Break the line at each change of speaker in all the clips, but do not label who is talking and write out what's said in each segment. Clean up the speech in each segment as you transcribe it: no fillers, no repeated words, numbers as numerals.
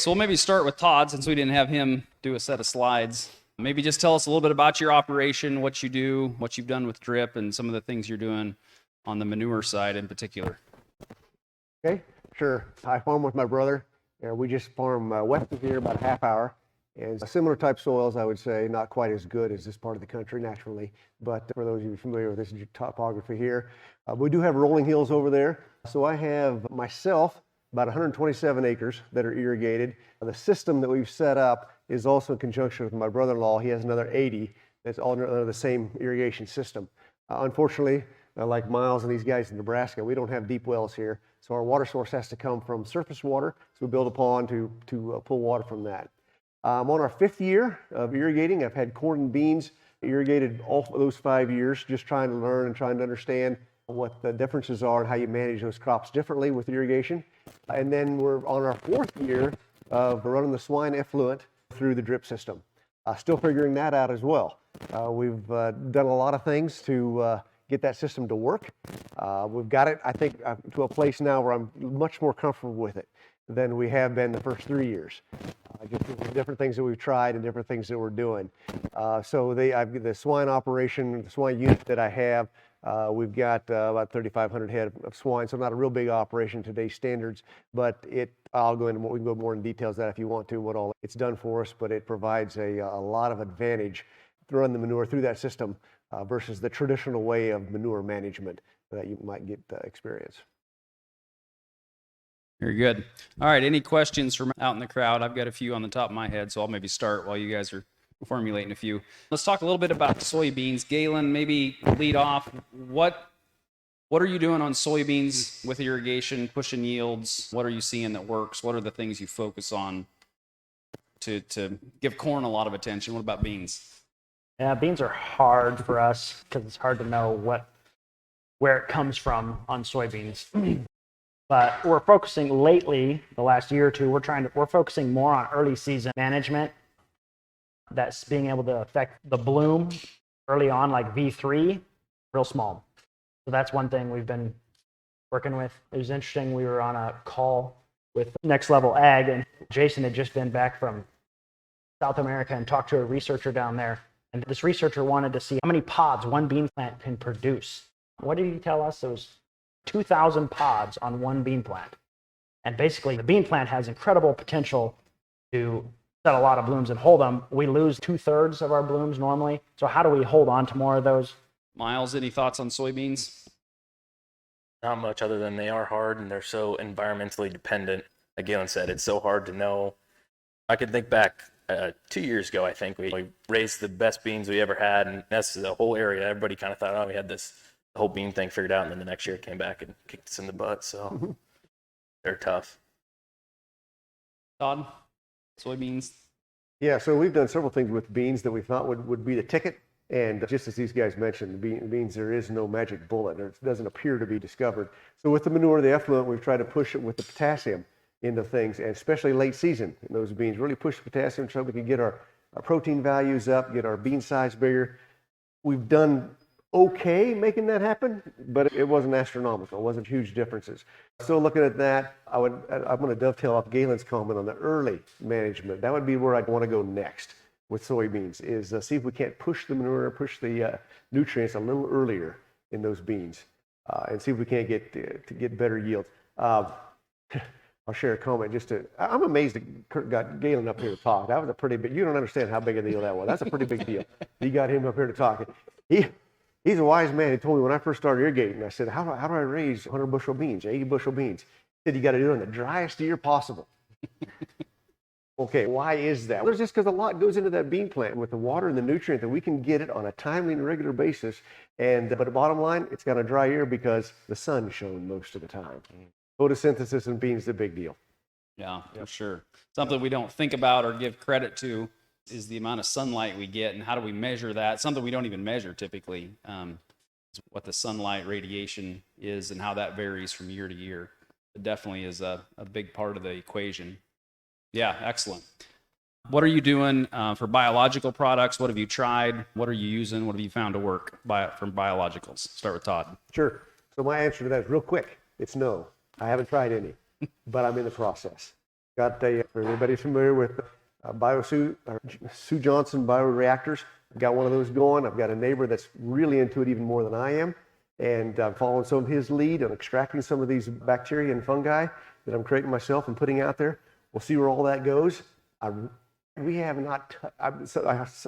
So we'll maybe start with Todd, since we didn't have him do a set of slides. Maybe just tell us a little bit about your operation, what you do, what you've done with drip, and some of the things you're doing on the manure side in particular.
Okay, sure. I farm with my brother. We just farm west of here, about a half hour. And similar type soils, I would say, not quite as good as this part of the country naturally. But for those of you familiar with this topography here, we do have rolling hills over there. So I have myself about 127 acres that are irrigated. The system that we've set up is also in conjunction with my brother-in-law. He has another 80 that's all under the same irrigation system. Unfortunately, like Miles and these guys in Nebraska, we don't have deep wells here. So our water source has to come from surface water. So we build a pond to pull water from that. I'm on our 5th year of irrigating. I've had corn and beans irrigated all of those 5 years, just trying to learn and trying to understand what the differences are and how you manage those crops differently with irrigation. And then we're on our 4th year of running the swine effluent through the drip system. Still figuring that out as well. We've done a lot of things to get that system to work. We've got it, I think, to a place now where I'm much more comfortable with it than we have been the first 3 years. Just the different things that we've tried and different things that we're doing. So the swine operation, the swine unit that I have, we've got about 3,500 head of swine, so not a real big operation today's standards, but we can go more in details that if you want to, what all it's done for us, but it provides a lot of advantage to run the manure through that system versus the traditional way of manure management that you might get experience.
Very good. All right, any questions from out in the crowd? I've got a few on the top of my head, so I'll maybe start while you guys are formulating a few. Let's talk a little bit about soybeans. Galen, maybe lead off. What are you doing on soybeans with irrigation, pushing yields? What are you seeing that works? What are the things you focus on to give corn a lot of attention? What about beans?
Yeah, beans are hard for us because it's hard to know where it comes from on soybeans. But we're focusing lately, the last year or two, we're focusing more on early season management. That's being able to affect the bloom early on, like V3, real small. So that's one thing we've been working with. It was interesting. We were on a call with Next Level Ag, and Jason had just been back from South America and talked to a researcher down there. And this researcher wanted to see how many pods one bean plant can produce. What did he tell us? It was 2,000 pods on one bean plant. And basically, the bean plant has incredible potential to set a lot of blooms and hold them. We lose 2/3 of our blooms normally. So how do we hold on to more of those?
Miles, any thoughts on soybeans?
Not much, other than they are hard and they're so environmentally dependent. Like Galen said, it's so hard to know. I could think back 2 years ago, I think we raised the best beans we ever had, and that's the whole area. Everybody kind of thought, oh, we had the whole bean thing figured out, and then the next year it came back and kicked us in the butt. So they're tough.
Todd, soybeans?
Yeah, so we've done several things with beans that we thought would be the ticket. And just as these guys mentioned, beans, there is no magic bullet, or it doesn't appear to be discovered. So with the manure, the effluent, we've tried to push it with the potassium into things, and especially late season in those beans, really push the potassium so we can get our protein values up, get our bean size bigger. We've done okay making that happen, but it wasn't astronomical. It wasn't huge differences. So looking at that, I'm going to dovetail off Galen's comment on the early management. That would be where I'd want to go next with soybeans, is see if we can't push the manure, push the nutrients a little earlier in those beans, and see if we can't get better yields. I'll share a comment I'm amazed that Kurt got Galen up here to talk. That was a pretty big, you don't understand how big a deal that was. That's a pretty big deal. He got him up here to talk. He's a wise man. He told me when I first started irrigating, I said, how do I raise 100 bushel beans, 80 bushel beans? He said, you got to do it in the driest year possible. Okay, why is that? Well, it's just because a lot goes into that bean plant with the water and the nutrient that we can get it on a timely and regular basis. But the bottom line, it's got a dry year because the sun shone most of the time. Photosynthesis in beans is a big deal.
Yeah, for sure. Something we don't think about or give credit to is the amount of sunlight we get, and how do we measure that? Something we don't even measure typically, is what the sunlight radiation is and how that varies from year to year. It definitely is a big part of the equation. Yeah, excellent. What are you doing for biological products? What have you tried? What are you using? What have you found to work from biologicals? Start with Todd.
Sure. So my answer to that is real quick. It's no. I haven't tried any, but I'm in the process. For everybody familiar with Sue Johnson bioreactors, I've got one of those going. I've got a neighbor that's really into it even more than I am. And I'm following some of his lead on extracting some of these bacteria and fungi that I'm creating myself and putting out there. We'll see where all that goes. We have not, I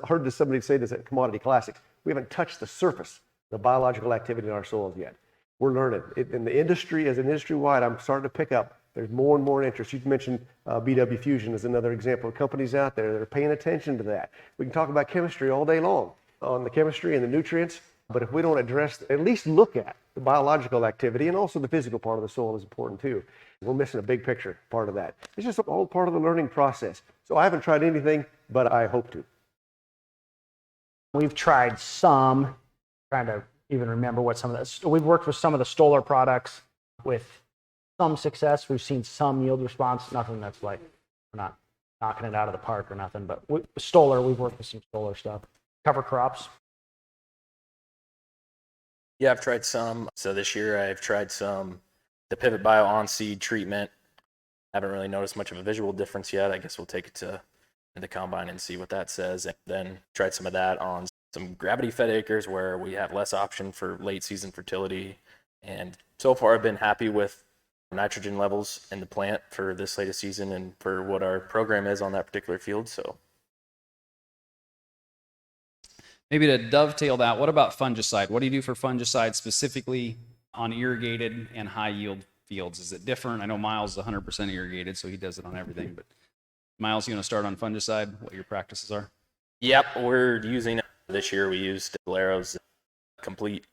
heard somebody say this at Commodity Classics, we haven't touched the surface of the biological activity in our soils yet. We're learning. In the industry, as an industry-wide, I'm starting to pick up. There's more and more interest. You mentioned BW Fusion as another example of companies out there that are paying attention to that. We can talk about chemistry all day long on the chemistry and the nutrients, but if we don't address, at least look at the biological activity, and also the physical part of the soil is important too. We're missing a big picture part of that. It's just all part of the learning process. So I haven't tried anything, but I hope to.
We've tried some, trying to even remember what some of that, we've worked with some of the Stoller products with some success. We've seen some yield response, nothing that's like, we're not knocking it out of the park or nothing, but Stoller, we've worked with some Stoller stuff. Cover crops.
Yeah, I've tried some. So this year I've tried the Pivot Bio on-seed treatment. Haven't really noticed much of a visual difference yet. I guess we'll take it to the combine and see what that says. And then tried some of that on some gravity-fed acres where we have less option for late-season fertility. And so far I've been happy with nitrogen levels in the plant for this latest season and for what our program is on that particular field. So
Maybe to dovetail that, what about fungicide? What do you do for fungicide specifically on irrigated and high yield fields? Is it different? I know Miles is 100% irrigated, so he does it on everything. But Miles, you want to start on fungicide, what your practices are?
yep, we're using, this year we used Valero Complete,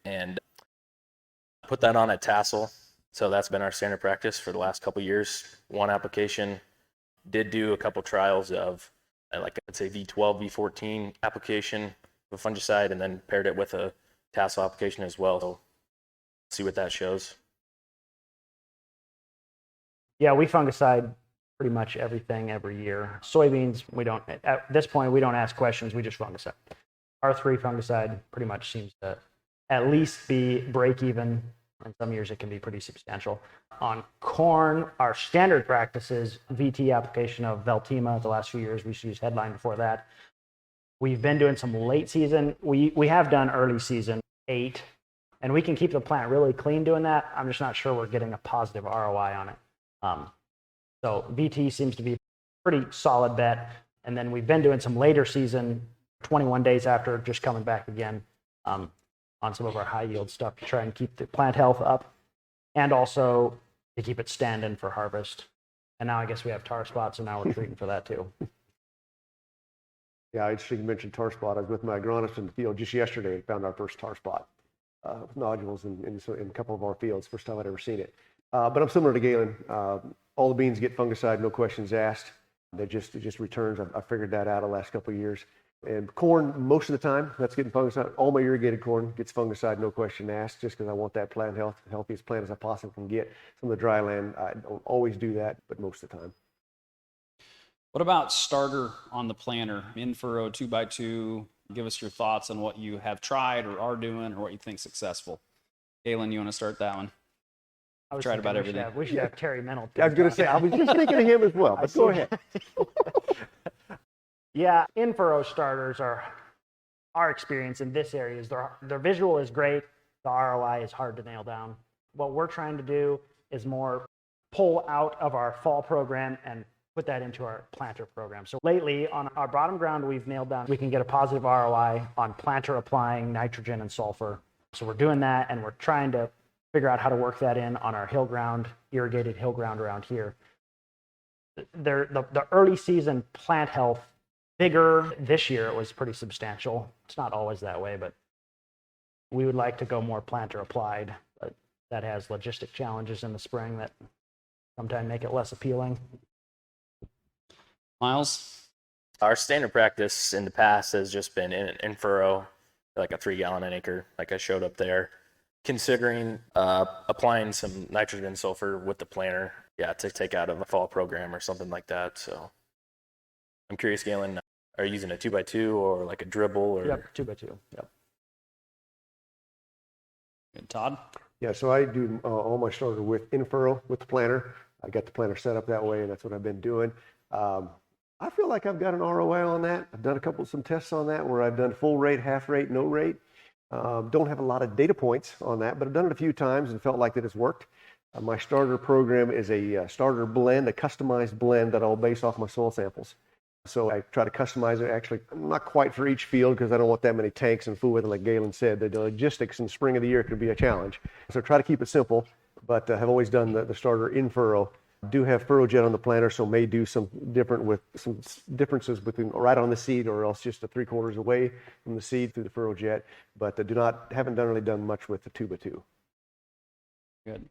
and put that on a tassel. So that's been our standard practice for the last couple of years. One application, did do a couple trials of like I'd say V12, V14 application of a fungicide, and then paired it with a tassel application as well. So see what that shows.
Yeah, we fungicide pretty much everything every year. Soybeans, at this point, we don't ask questions, we just fungicide. R3 fungicide pretty much seems to at least be break even, and some years it can be pretty substantial. On corn, our standard practice is VT application of Veltima. The last few years, we used Headline before that. We've been doing some late season. We have done early season 8, and we can keep the plant really clean doing that. I'm just not sure we're getting a positive ROI on it. So VT seems to be a pretty solid bet. And then we've been doing some later season, 21 days after, just coming back again on some of our high yield stuff to try and keep the plant health up, and also to keep it standing for harvest. And now I guess we have tar spots, so now we're treating for that too.
Yeah, I just think you mentioned tar spot. I was with my agronomist in the field just yesterday and found our first tar spot nodules in a couple of our fields. First time I'd ever seen it. But I'm similar to Galen. All the beans get fungicide, no questions asked. It just returns. I figured that out the last couple of years. And corn, most of the time, that's getting fungicide. All my irrigated corn gets fungicide, no question asked, just because I want that plant health, the healthiest plant as I possibly can get. Some of the dry land, I don't always do that, but most of the time.
What about starter on the planter, in furrow, 2x2? Give us your thoughts on what you have tried or are doing or what you think successful. Galen, you want to start that one?
I
tried about everything.
We should have Terry Mental.
I was going to say, I was just thinking of him as well, but go ahead.
Yeah, in furrow starters are our experience in this area is their visual is great. The ROI is hard to nail down. What we're trying to do is more pull out of our fall program and put that into our planter program. So lately on our bottom ground, we've nailed down, we can get a positive ROI on planter applying nitrogen and sulfur. So we're doing that, and we're trying to figure out how to work that in on our hill ground, irrigated hill ground around here. The early season plant health, bigger this year, it was pretty substantial. It's not always that way, but we would like to go more planter applied, but that has logistic challenges in the spring that sometimes make it less appealing.
Miles?
Our standard practice in the past has just been in furrow, like a 3 gallon an acre, like I showed up there. Considering applying some nitrogen and sulfur with the planter, to take out of a fall program or something like that. So I'm curious, Galen, are you using a 2x2 or like a dribble? Or?
Yep, 2x2. Yep.
Good. Todd?
Yeah, so I do all my starter with in furrow with the planter. I got the planter set up that way, and that's what I've been doing. I feel like I've got an ROI on that. I've done some tests on that where I've done full rate, half rate, no rate. Don't have a lot of data points on that, but I've done it a few times and felt like that it's worked. My starter program is a starter blend, a customized blend that I'll base off my soil samples. So I try to customize it, actually, not quite for each field because I don't want that many tanks and fool with it, like Galen said. The logistics in the spring of the year could be a challenge. So try to keep it simple, but have always done the starter in furrow. Do have furrow jet on the planter, so may do some differences between right on the seed or else just 3/4 away from the seed through the furrow jet. But haven't really done much with the 2x2.
Good.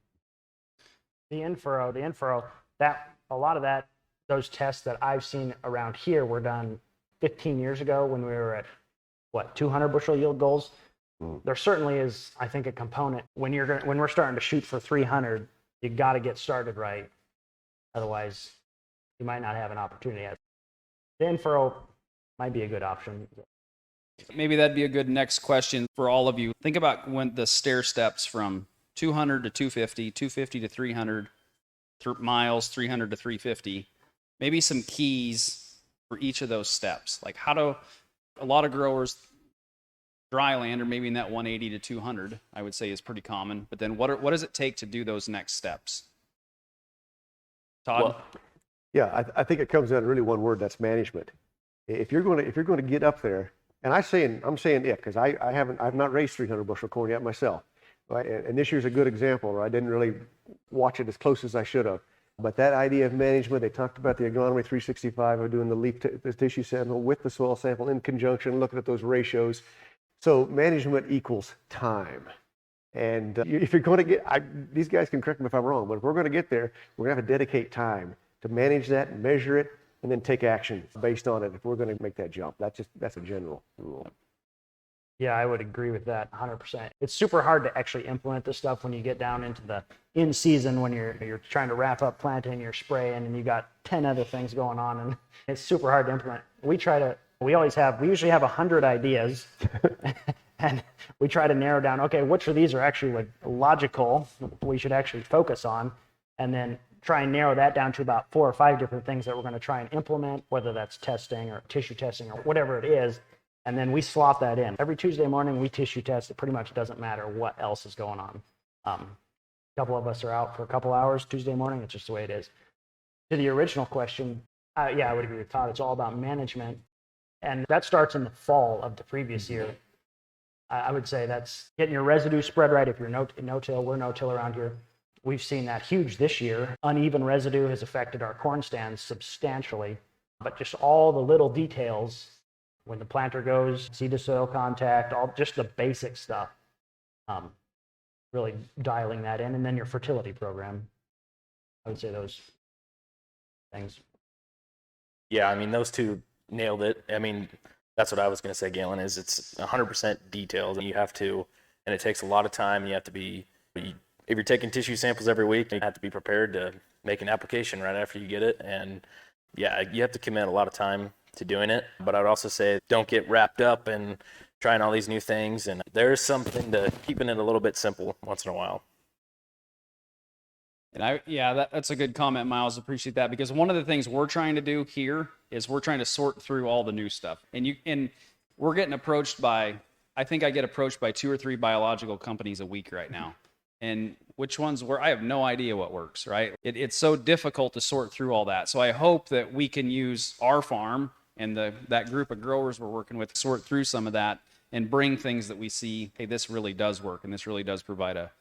The in-furrow, that a lot of that, those tests that I've seen around here were done 15 years ago when we were at 200 bushel yield goals. There certainly is, I think, a component when we're starting to shoot for 300, you got to get started right. Otherwise, you might not have an opportunity. The in-furrow might be a good option.
Maybe that'd be a good next question for all of you. Think about when the stair steps from 200 to 250, 250 to 300 miles, 300 to 350. Maybe some keys for each of those steps. Like a lot of growers, dry land, or maybe in that 180 to 200, I would say is pretty common. But then what does it take to do those next steps? Todd?
Well,
Yeah, I think it comes down to really one word. That's management. If you're going to get up there, and I'm saying it because I've not raised 300 bushel corn yet myself, right? And this year's a good example. Right? I didn't really watch it as close as I should have. But that idea of management, they talked about the agronomy 365 of doing the tissue sample with the soil sample in conjunction, looking at those ratios. So management equals time. And if you're going to get, these guys can correct me if I'm wrong, but if we're going to get there, we're going to have to dedicate time to manage that and measure it and then take action based on it if we're going to make that jump. That's a general rule.
Yeah, I would agree with that 100%. It's super hard to actually implement this stuff when you get down into the in season when you're trying to wrap up planting, you're spraying, and you got 10 other things going on, and it's super hard to implement. We usually have 100 ideas, and we try to narrow down, okay, which of these are actually like logical, we should actually focus on, and then try and narrow that down to about 4 or 5 different things that we're going to try and implement, whether that's testing or tissue testing or whatever it is. And then we slot that in. Every Tuesday morning, we tissue test. It pretty much doesn't matter what else is going on. A couple of us are out for a couple hours Tuesday morning. It's just the way it is. To the original question, yeah, I would agree with Todd. It's all about management. And that starts in the fall of the previous year. I would say that's getting your residue spread right. If you're no-till, we're no-till around here. We've seen that huge this year. Uneven residue has affected our corn stands substantially. But just all the little details, when the planter goes, seed to soil contact, all just the basic stuff, really dialing that in. And then your fertility program, I would say those things.
Yeah, I mean, those two nailed it. I mean, that's what I was going to say, Galen, is it's 100% detailed. You have to, and it takes a lot of time. You have to be, if you're taking tissue samples every week, you have to be prepared to make an application right after you get it. And yeah, you have to commit a lot of time to doing it. But I would also say don't get wrapped up in trying all these new things. And there's something to keeping it a little bit simple once in a while.
And that's a good comment, Miles. Appreciate that, because one of the things we're trying to do here is we're trying to sort through all the new stuff. And we're getting approached by, I think I get approached by 2 or 3 biological companies a week right now. And which ones work? I have no idea what works, right? It's so difficult to sort through all that. So I hope that we can use our farm and that group of growers we're working with, sort through some of that and bring things that we see, hey, this really does work and this really does provide a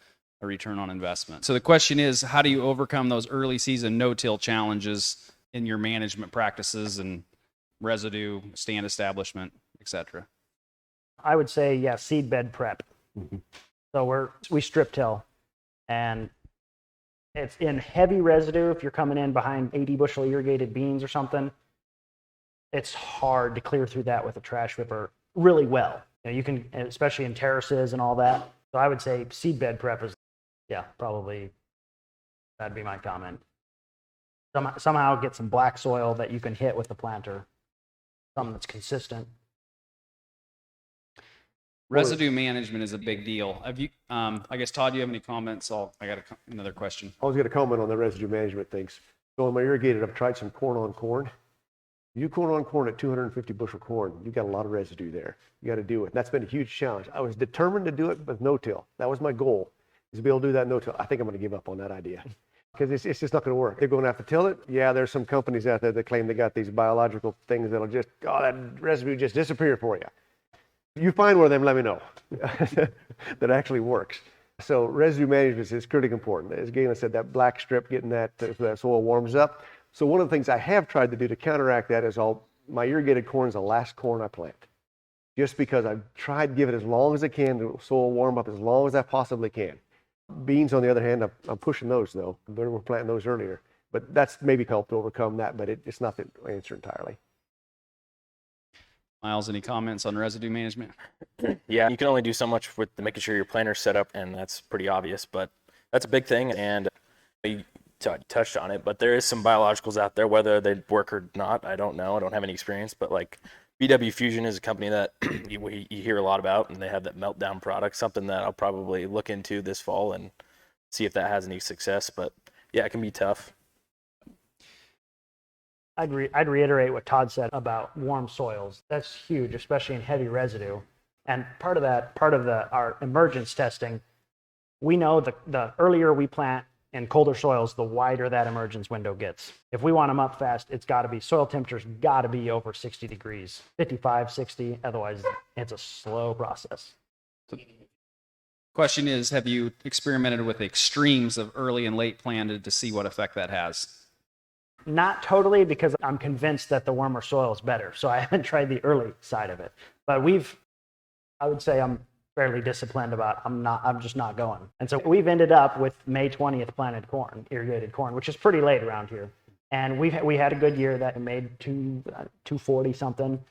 return on investment. So the question is, how do you overcome those early season no-till challenges in your management practices and residue, stand establishment, etc.?
I would say, yeah, seed bed prep.
Mm-hmm.
So we strip till, and it's in heavy residue. If you're coming in behind 80 bushel irrigated beans or something, it's hard to clear through that with a trash whipper really well. You can, especially in terraces and all that. So I would say seed bed prep is, yeah, probably that'd be my comment. Somehow get some black soil that you can hit with the planter, something that's consistent.
Residue management is a big deal. Have you, I guess, Todd, do you have any comments? I got another question.
I was going to comment on the residue management things. So on my irrigated, I've tried some corn on corn. You corn on corn at 250 bushel corn, you've got a lot of residue there. You got to do it. That's been a huge challenge. I was determined to do it with no-till. That was my goal, is to be able to do that no-till. I think I'm going to give up on that idea because it's just not going to work. They're going to have to till it. Yeah, there's some companies out there that claim they got these biological things that'll just, that residue just disappear for you. You find one of them, let me know that actually works. So residue management is critically important. As Galen said, that black strip, getting that soil warms up. So one of the things I have tried to do to counteract that is my irrigated corn is the last corn I plant. Just because I've tried to give it as long as I can, the soil warm up as long as I possibly can. Beans, on the other hand, I'm pushing those though. We're planting those earlier. But that's maybe helped overcome that, but it's not the answer entirely.
Miles, any comments on residue management?
Yeah, you can only do so much with making sure your planter's set up, and that's pretty obvious, but that's a big thing, and you touched on it, but there is some biologicals out there, whether they work or not, I don't know. I don't have any experience, but like BW Fusion is a company that you hear a lot about, and they have that meltdown product, something that I'll probably look into this fall and see if that has any success, but yeah, it can be tough.
I'd reiterate what Todd said about warm soils. That's huge, especially in heavy residue. And part of our emergence testing, we know the earlier we plant in colder soils, the wider that emergence window gets. If we want them up fast, it's got to be, soil temperature's got to be over 60 degrees, 55, 60. Otherwise, it's a slow process.
Question is, have you experimented with extremes of early and late planted to see what effect that has?
Not totally, because I'm convinced that the warmer soil is better. So I haven't tried the early side of it. But I would say I'm fairly disciplined about, I'm just not going. And so we've ended up with May 20th planted corn, irrigated corn, which is pretty late around here. And we had a good year that made 240 something.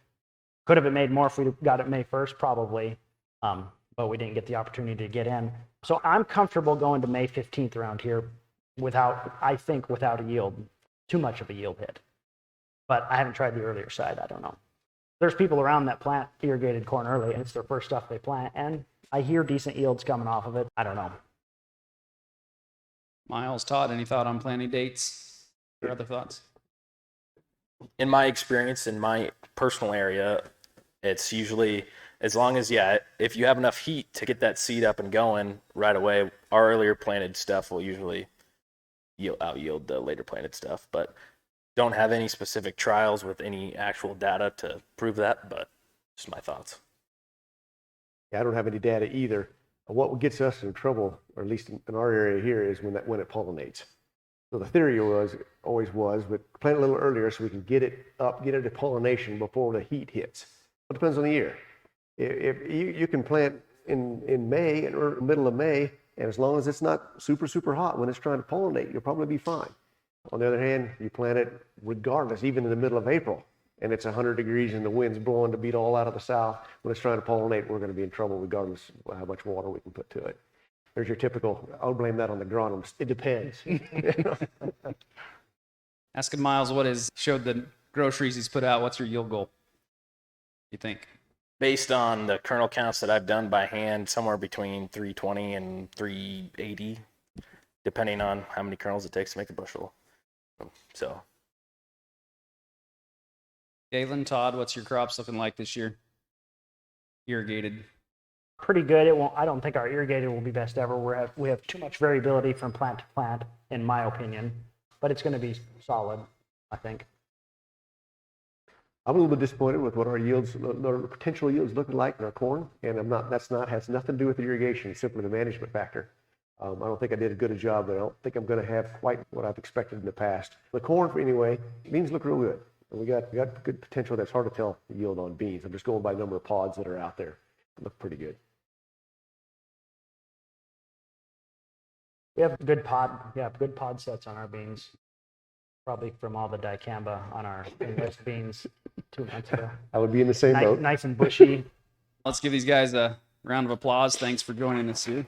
Could have it made more if we got it May 1st, probably. But we didn't get the opportunity to get in. So I'm comfortable going to May 15th around here without a yield. Too much of a yield hit. But I haven't tried the earlier side. I don't know. There's people around that plant irrigated corn early, and it's their first stuff they plant, and I hear decent yields coming off of it. I don't know.
Miles, Todd, any thought on planting dates or other thoughts?
In my experience, in my personal area, it's usually, as long as, if you have enough heat to get that seed up and going right away, our earlier planted stuff will usually out-yield the later planted stuff, but don't have any specific trials with any actual data to prove that, but just my thoughts.
Yeah, I don't have any data either. What gets us in trouble, or at least in our area here, is when it pollinates. So the theory always was, but plant a little earlier so we can get it up, get it to pollination before the heat hits. It depends on the year. If you can plant in May, or middle of May, and as long as it's not super, super hot when it's trying to pollinate, you'll probably be fine. On the other hand, you plant it regardless, even in the middle of April, and it's 100 degrees and the wind's blowing to beat all out of the south. When it's trying to pollinate, we're going to be in trouble regardless of how much water we can put to it. There's your typical, I'll blame that on the agronomist. It depends.
Asking Miles showed the groceries he's put out. What's your yield goal, you think?
Based on the kernel counts that I've done by hand, somewhere between 320 and 380, depending on how many kernels it takes to make a bushel. So,
Galen, Todd, what's your crops looking like this year? Irrigated.
Pretty good. I don't think our irrigated will be best ever. We have too much variability from plant to plant, in my opinion, but it's going to be solid, I think.
I'm a little bit disappointed with what our potential yields looking like in our corn, and has nothing to do with the irrigation, it's simply the management factor. I don't think I did a good job, but I don't think I'm going to have quite what I've expected in the past. The corn, anyway, beans look real good. And we got good potential. That's hard to tell the yield on beans. I'm just going by the number of pods that are out there. They look pretty good.
We have good pod sets on our beans. Probably from all the dicamba on our English beans 2 months ago.
I would be in the same boat.
Nice and bushy.
Let's give these guys a round of applause. Thanks for joining us here.